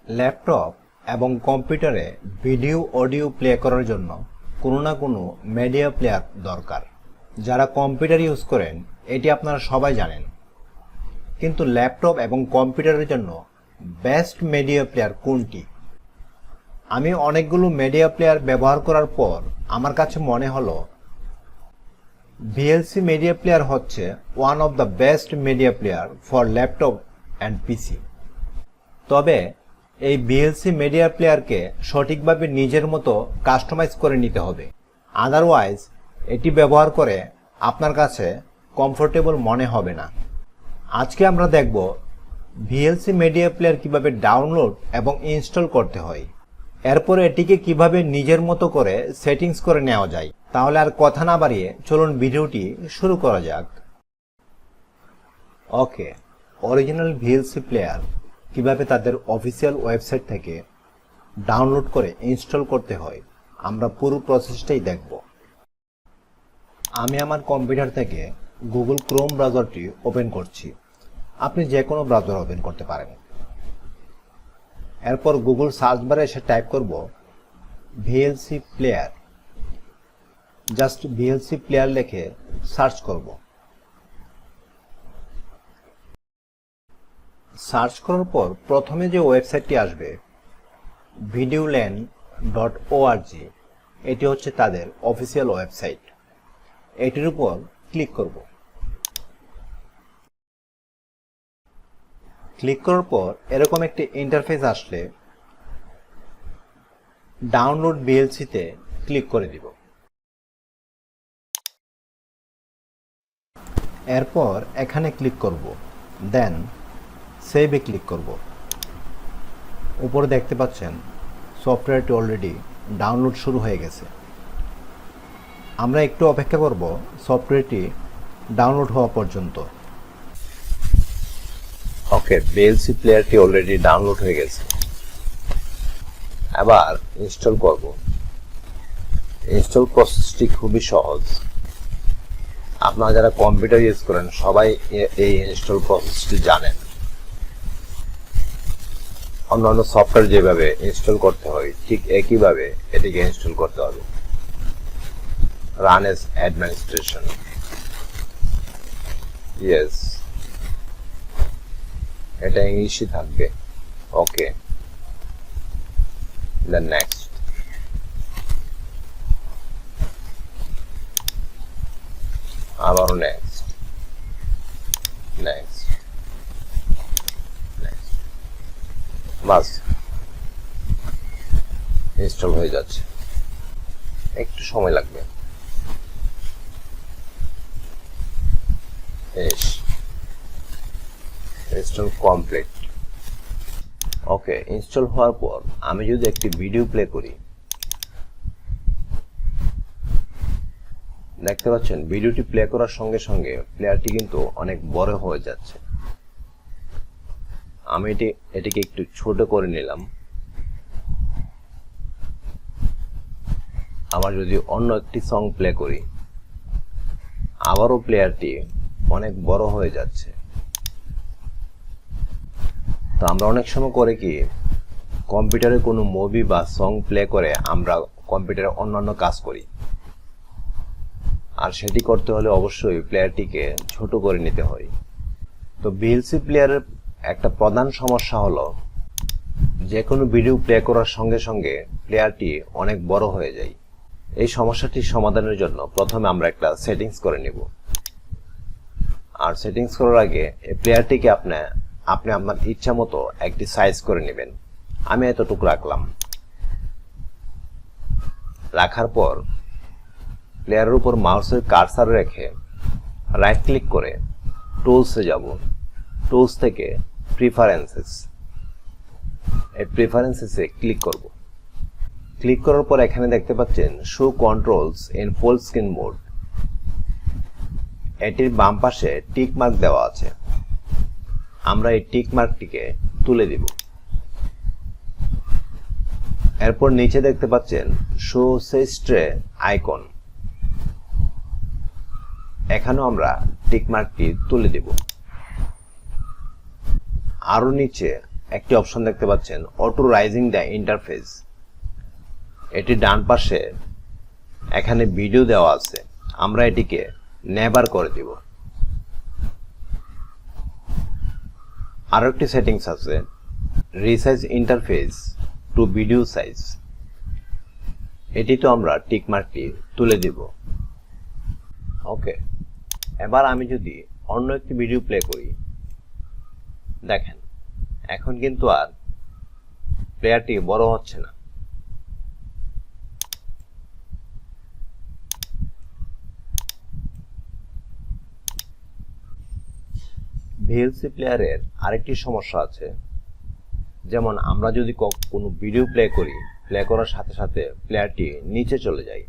Laptop এবং কম্পিউটারে video audio play করার জন্য কোনো না কোনো মিডিয়া প্লেয়ার দরকার। যারা কম্পিউটার ইউজ করেন এটি আপনারা সবাই জানেন, কিন্তু ল্যাপটপ এবং কম্পিউটারের জন্য বেস্ট মিডিয়া প্লেয়ার কোনটি? আমি অনেকগুলো মিডিয়া প্লেয়ার ব্যবহার করার পর আমার কাছে মনে হলো ভিএলসি মিডিয়া প্লেয়ার হচ্ছে one of the best media player for laptop and PC. তবে এই ভিএলসি মিডিয়া প্লেয়ারকে সঠিকভাবে নিজের মতো কাস্টমাইজ করে নিতে হবে, আদারওয়াইজ এটি ব্যবহার করে আপনার কাছে কমফোর্টেবল মনে হবে না। আজকে আমরা দেখব ভিএলসি মিডিয়া প্লেয়ার কিভাবে ডাউনলোড এবং ইনস্টল করতে হয়, এরপর এটিকে কিভাবে নিজের মতো করে সেটিংস করে নেওয়া যায়। তাহলে আর কথা না বাড়িয়ে চলুন ভিডিওটি শুরু করা যাক। ওকে, অরিজিনাল ভিএলসি প্লেয়ার কিভাবে তাদের অফিসিয়াল ওয়েবসাইট থেকে ডাউনলোড করে ইনস্টল করতে হয় আমরা পুরো প্রসেসটাই দেখব। আমি আমার কম্পিউটার থেকে গুগল ক্রোম ব্রাউজারটি ওপেন করছি। আপনি যে কোনো ব্রাউজার ওপেন করতে পারেন। এরপর গুগল সার্চ বারে এসে টাইপ করব VLC player. Just VLC player লিখে সার্চ করব। সার্চ করার পর প্রথমে যে ওয়েবসাইটটি আসবে videolan.org, এটি হচ্ছে তাদের অফিসিয়াল ওয়েবসাইট। এটির উপর ক্লিক করব। ক্লিক করার পর এরকম একটি ইন্টারফেস আসলে ডাউনলোড ভিএলসিতে ক্লিক করে দিব। এরপর এখানে ক্লিক করব, দেন সেভে ক্লিক করব। উপরে দেখতে পাচ্ছেন সফটওয়্যারটি অলরেডি ডাউনলোড শুরু হয়ে গেছে। আমরা একটু অপেক্ষা করব সফটওয়্যারটি ডাউনলোড হওয়া পর্যন্ত। ওকে, ভিএলসি প্লেয়ারটি অলরেডি ডাউনলোড হয়ে গেছে। এবার ইনস্টল করব। ইনস্টল প্রসেসটি খুবই সহজ। আপনারা যারা কম্পিউটার ইউজ করেন সবাই এই ইনস্টল প্রসেসটি জানেন। অন্যান্য সফটওয়্যার যেভাবে ইনস্টল করতে হয় ঠিক একইভাবে এটিকে ইনস্টল করতে হবে। রান এজ অ্যাডমিনিস্ট্রেশন, ইয়েস, এটা ইংলিশই থাকবে। ওকে, দেন নেক্সট। আবারও নেক্সট, নেক্সট, নেক্সট। বাস, ইনস্টল হয়ে যাচ্ছে। একটু সময় লাগবে। Install complete. ওকে, ইনস্টল হওয়ার পর আমি যদি একটি ভিডিও প্লে করি, দেখতে পাচ্ছেন ভিডিওটি প্লে করার সঙ্গে সঙ্গে প্লেয়ারটি কিন্তু অনেক বড় হয়ে যাচ্ছে। আমি এটিকে একটু ছোট করে নিলাম। আবার যদি অন্য একটি সং প্লে করি, আবারও প্লেয়ারটি অনেক বড় হয়ে যাচ্ছে। তো আমরা অনেক সময় করে কি, কম্পিউটারে কোনো মুভি বা সং প্লে করে আমরা কম্পিউটারে অন্যান্য কাজ করি, আর সেটি করতে হলে অবশ্যই প্লেয়ারটিকে ছোট করে নিতে হয়। তো ভিএলসি প্লেয়ারের একটা প্রধান সমস্যা হলো যে কোনো ভিডিও প্লে করার সঙ্গে সঙ্গে প্লেয়ারটি অনেক বড় হয়ে যায়। এই সমস্যাটি সমাধানের জন্য প্রথমে আমরা একটা সেটিংস করে নিব। আর সেটিংস করার আগে এই প্লেয়ারটিকে আপনি আপনার ইচ্ছা মতো একটি সাইজ করে নেবেন। আমি এতটুকু রাখলাম। রাখার পর প্লেয়ারের উপর মাউসের কার্সার রেখে রাইট ক্লিক করে টুলসে যাব। টুলস থেকে প্রিফারেন্সেস, এই প্রিফারেন্সেসে ক্লিক করব। ক্লিক করার পর এখানে দেখতে পাচ্ছেন show controls in full screen mode. এটির বাম পাশে টিক মার্ক দেওয়া আছে। আমরা এই টিক মার্কটিকে তুলে দিব। এরপর নিচে দেখতে পাচ্ছেন শো সেস্ট্রে আইকন, এখানেও আমরা টিক মার্কটি তুলে দেব। আরো নিচে একটি অপশন দেখতে পাচ্ছেন অটো রাইজিং দ্য ইন্টারফেস। এটি ডান পাশে এখানে ভিডিও দেওয়া আছে, আমরা এটিকে নেভার করে দিব। আরো একটি সেটিংস আছে resize interface to video size, এটি তো আমরা টিক মার্কটি তুলে দিব। ওকে, এবার আমি যদি অন্য একটি ভিডিও প্লে করি, দেখেন এখন কিন্তু আর প্লেয়ারটি বড় হচ্ছে না। ভিএলসি প্লেয়ারের আরেকটি সমস্যা আছে, যেমন আমরা যদি কোনো ভিডিও প্লে করি, প্লে করার সাথে সাথে প্লেয়ারটি নিচে চলে যায়।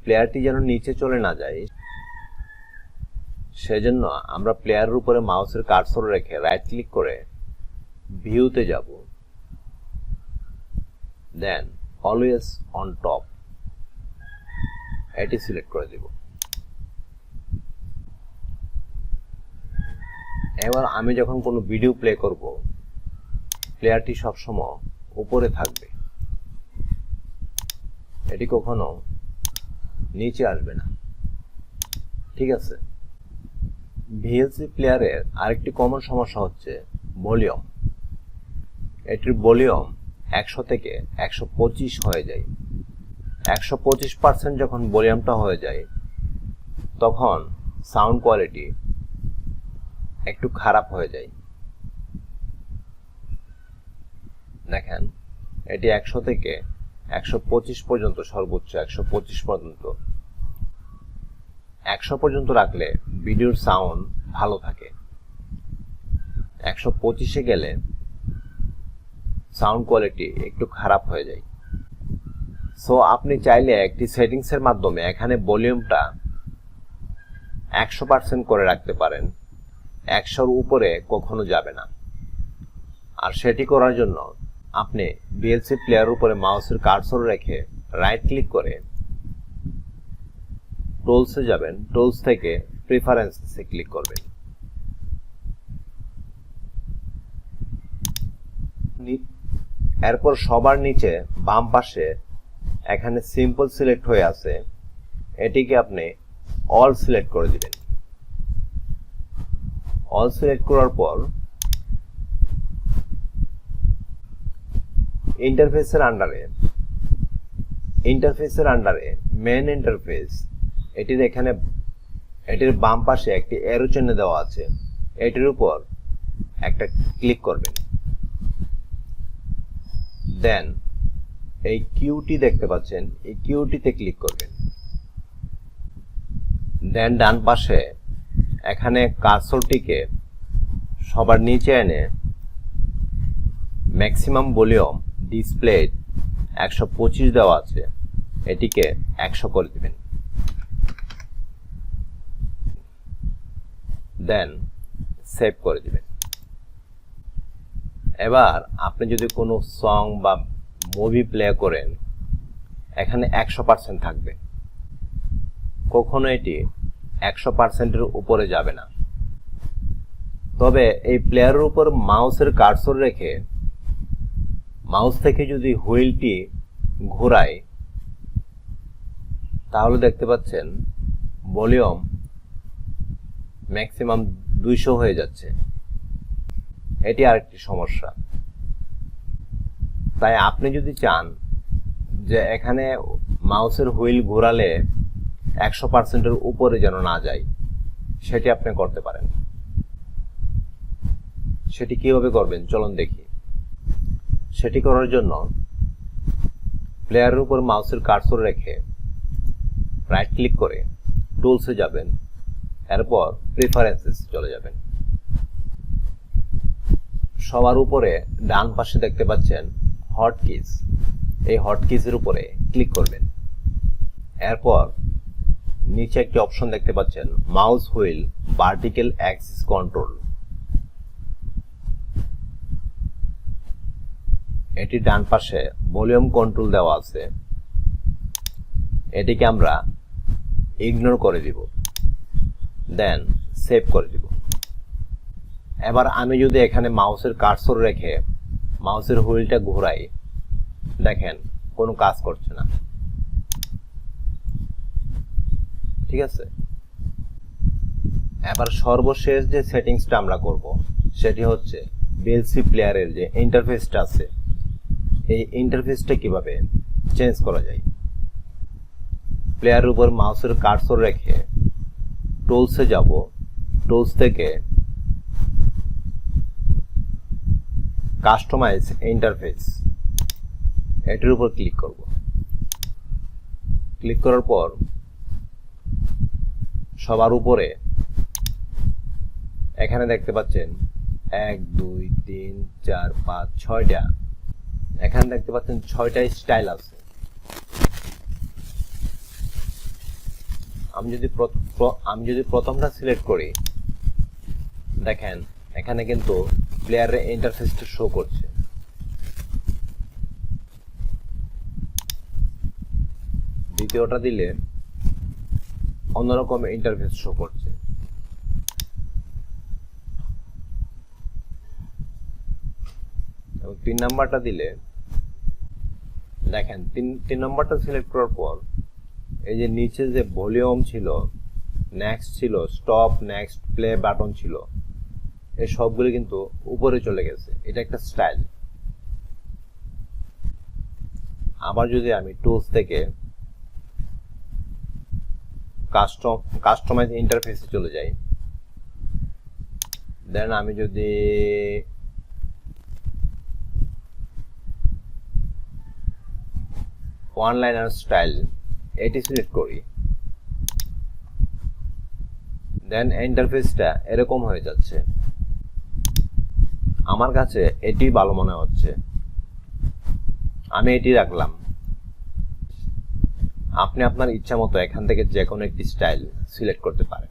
প্লেয়ারটি যেন নিচে চলে না যায় সেজন্য আমরা প্লেয়ারের উপরে মাউসের কার্সর রেখে রাইট ক্লিক করে ভিউতে যাব, দেন অলওয়েজ অন টপ এটি সিলেক্ট করে দেব। এবার আমি যখন কোনো ভিডিও প্লে করব, প্লেয়ারটি সবসময় উপরে থাকবে, এটি কখনো নিচে আসবে না। ঠিক আছে। ভিএলসি প্লেয়ারের আরেকটি কমন সমস্যা হচ্ছে ভলিউম। এটির ভলিউম 100 থেকে 125 হয়ে যায়। 125% যখন ভলিউমটা হয়ে যায় তখন সাউন্ড কোয়ালিটি একটু খারাপ হয়ে যায়। দেখেন এটি 100 থেকে 125 পর্যন্ত, সর্বোচ্চ 125 পর্যন্ত। 100 পর্যন্ত রাখলে ভিডিওর সাউন্ড ভালো থাকে। 125-এ গেলে সাউন্ড কোয়ালিটি একটু খারাপ হয়ে যায়। সো আপনি চাইলে একটি সেটিংসের মাধ্যমে এখানে ভলিউমটা 100% করে রাখতে পারেন, 100-র উপরে কখনো যাবে না। আর সেটি করার জন্য আপনি ভিএলসি প্লেয়ারের উপরে মাউসের কার্সর রেখে রাইট ক্লিক করে টুলসে যাবেন, টুলস থেকে প্রিফারেন্সে ক্লিক করবেন। এরপর সবার নিচে বাম পাশে এখানে সিম্পল সিলেক্ট হয়ে আছে, এটিকে আপনি অল সিলেক্ট করে দিবেন। অল সিলেক্ট করার পর ইন্টারফেসের আন্ডারে মেন ইন্টারফেস, এটির বাম পাশে একটি অ্যারো চিহ্ন দেওয়া আছে, এটির উপর একটা ক্লিক করবেন। দেন এই কিউটি দেখতে পাচ্ছেন, এই কিউটিতে ক্লিক করবেন। দেন ডান পাশে এখানে কার্সরটিকে সবার নিচে এনে ম্যাক্সিমাম ভলিউম ডিসপ্লেড 125 দেওয়া আছে, এটিকে 100 করে দিবেন। দেন সেভ করে দিবেন। এবার আপনি যদি কোনো সং বা মুভি প্লে করেন, এখানে 100% থাকবে, কখনো এটি 100%-এর উপরে যাবে না। তবে এই প্লেয়ারের উপর মাউসের কার্সর রেখে মাউস থেকে যদি হুইলটি ঘোরায়, তাহলে দেখতে পাচ্ছেন ভলিউম ম্যাক্সিমাম 200 হয়ে যাচ্ছে। এটি আরেকটি সমস্যা। তাই আপনি যদি চান যে এখানে মাউসের হুইল ঘোরালে 100%-এর উপরে যেন না যায়, সেটি আপনি করতে পারেন। সেটি কিভাবে করবেন চলুন দেখি। সেটি করার জন্য প্লেয়ারের উপর মাউসের কার্সর রেখে রাইট ক্লিক করে টুলসে যাবেন, এরপর প্রিফারেন্সেস চলে যাবেন। সবার উপরে ডান পাশে দেখতে পাচ্ছেন হটকিজ, এই হটকিজের উপরে ক্লিক করবেন। এরপর নিচে একটি অপশন দেখতে পাচ্ছেন mouse wheel vertical Axis control, এটি ডান পাশে ভলিউম কন্ট্রোল দেওয়া আছে, এটিকে আমরা ইগনোর করে দিব, দেন সেভ করে দিব। এবার আমি যদি এখানে মাউসের কার্সর রেখে মাউসের হুইলটা ঘোরাই, দেখেন কোনো কাজ করছে না। ঠিক আছে, এবার সর্বশেষ যে সেটিংসটা আমরা করব সেটি হচ্ছে বিএলসি প্লেয়ারের যে ইন্টারফেসটা আছে, এই ইন্টারফেসটা কিভাবে চেঞ্জ করা যায়। প্লেয়ারের উপর মাউসের কার্সর রেখে টুলসে যাব, টুলস থেকে কাস্টমাইজ ইন্টারফেস এটির উপর ক্লিক করব। ক্লিক করার পর সবার উপরে এখানে দেখতে পাচ্ছেন 1 2 3 4 5 6টা, এখানে দেখতে পাচ্ছেন 6টা স্টাইল আছে। আমি যদি প্রথমটা সিলেক্ট করি, দেখেন এখানে কিন্তু প্লেয়ারের ইন্টারফেসটা শো করছে। দ্বিতীয়টা দিলে অন্যরকম ইন্টারফেস শো করছে। এবং 3 নাম্বারটা দিলে দেখেন 3 নাম্বারটা সিলেক্ট করার পর এই যে নিচে যে ভলিউম ছিল, নেক্সট ছিল, স্টপ, নেক্সট, প্লে বাটন ছিল, এই সবগুলো কিন্তু উপরে চলে গেছে। এটা একটা স্টাইল। আবার যদি আমি টুলস থেকে কাস্টমাইজ ইন্টারফেসে চলে যাই, দেন আমি যদি ওয়ান লাইনার স্টাইল এটি সিলেক্ট করি, দেন ইন্টারফেসটা এরকম হয়ে যাচ্ছে। আমার কাছে এটি ভালো মনে হচ্ছে, আমি এটি রাখলাম। আপনি আপনার ইচ্ছা মতো এখান থেকে যে কোনো একটি স্টাইল সিলেক্ট করতে পারেন।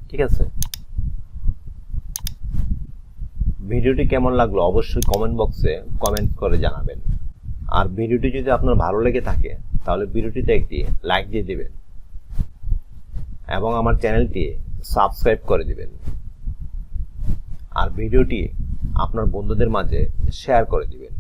ঠিক আছে, ভিডিওটি কেমন লাগলো অবশ্যই কমেন্ট বক্সে কমেন্ট করে জানাবেন। আর ভিডিওটি যদি আপনার ভালো লেগে থাকে তাহলে ভিডিওটিতে একটি লাইক দিয়ে দিবেন এবং আমার চ্যানেলটি সাবস্ক্রাইব করে দিবেন। আর ভিডিওটি আপনার বন্ধুদের মাঝে শেয়ার করে দিবেন।